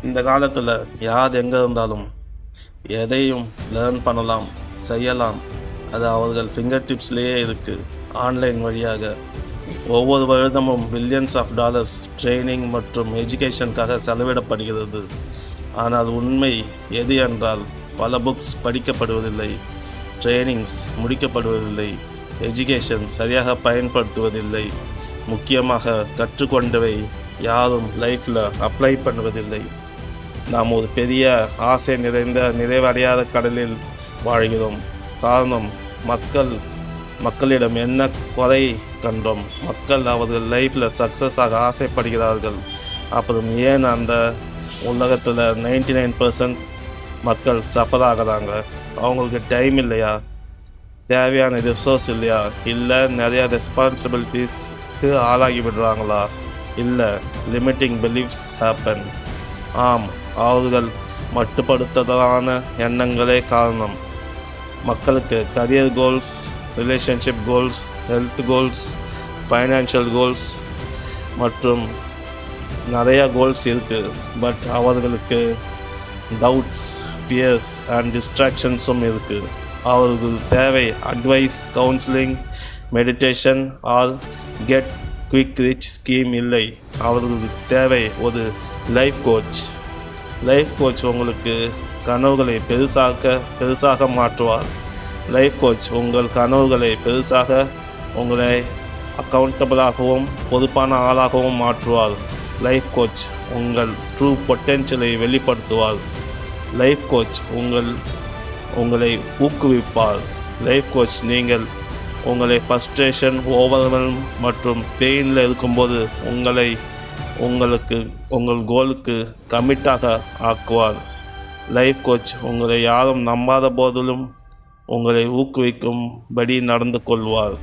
இந்த காலத்தில் யார் எங்கே இருந்தாலும் எதையும் லேர்ன் பண்ணலாம், செய்யலாம். அது அவர்கள் ஃபிங்கர் டிப்ஸ்லேயே இருக்குது. ஆன்லைன் வழியாக ஒவ்வொரு வருடமும் பில்லியன்ஸ் ஆஃப் டாலர்ஸ் ட்ரைனிங் மற்றும் எஜுகேஷனுக்காக செலவிடப்படுகிறது. ஆனால் உண்மை எது என்றால், பல புக்ஸ் படிக்கப்படுவதில்லை, ட்ரைனிங்ஸ் முடிக்கப்படுவதில்லை, எஜுகேஷன் சரியாக பயன்படுத்துவதில்லை, முக்கியமாக கற்றுக்கொண்டவை யாரும் லைஃப்பில் அப்ளை பண்ணுவதில்லை. நாம் ஒரு பெரிய ஆசை நிறைந்த நிறைவடையாத கடலில் வாழ்கிறோம். காரணம், மக்களிடம் என்ன குறை கண்டோம்? மக்கள் அவர்கள் லைஃப்பில் சக்ஸஸ் ஆக ஆசைப்படுகிறார்கள். அப்புறம் ஏன் அந்த உலகத்தில் 99% மக்கள் சஃபர் ஆகிறாங்க? அவங்களுக்கு டைம் இல்லையா? தேவையான ரிசோர்ஸ் இல்லையா? இல்லை நிறையா ரெஸ்பான்சிபிலிட்டிஸ்க்கு ஆளாகி விடுறாங்களா? இல்லை லிமிட்டிங் பிலீஃப்ஸ் ஹேப்பன். ஆம், அவர்கள் மட்டுப்படுத்தலான எண்ணங்களே காரணம். மக்களுக்கு career goals, relationship goals, health goals, financial goals மற்றும் நிறையா கோல்ஸ் இருக்குது. பட் அவர்களுக்கு டவுட்ஸ், ஃபியர்ஸ் அண்ட் டிஸ்ட்ராக்ஷன்ஸும் இருக்குது. அவர்கள் தேவை advice, counselling, meditation R get quick rich scheme இல்லை. அவர்களுக்கு தேவை ஒரு லைஃப் கோச். லைஃப் கோச் உங்களுக்கு கனவுகளை பெருசாக மாற்றுவார். லைஃப் கோச் உங்கள் கனவுகளை பெருசாக, உங்களை அக்கௌண்டபிளாகவும் பொறுப்பான ஆளாகவும் மாற்றுவார். லைஃப் கோச் உங்கள் ட்ரூ பொட்டென்ஷியலை வெளிப்படுத்துவார். லைஃப் கோச் உங்களை ஊக்குவிப்பார். லைஃப் கோச் நீங்கள் உங்களை ஃப்ரஸ்ட்ரேஷன், ஓவர்வெல்ம் மற்றும் பெயினில் இருக்கும்போது உங்கள் கோலுக்கு கமிட்டாக ஆக்குவார். லைஃப் கோச் உங்களை யாரும் நம்பாத போதிலும் உங்களை ஊக்குவிக்கும்படி நடந்து கொள்வார்.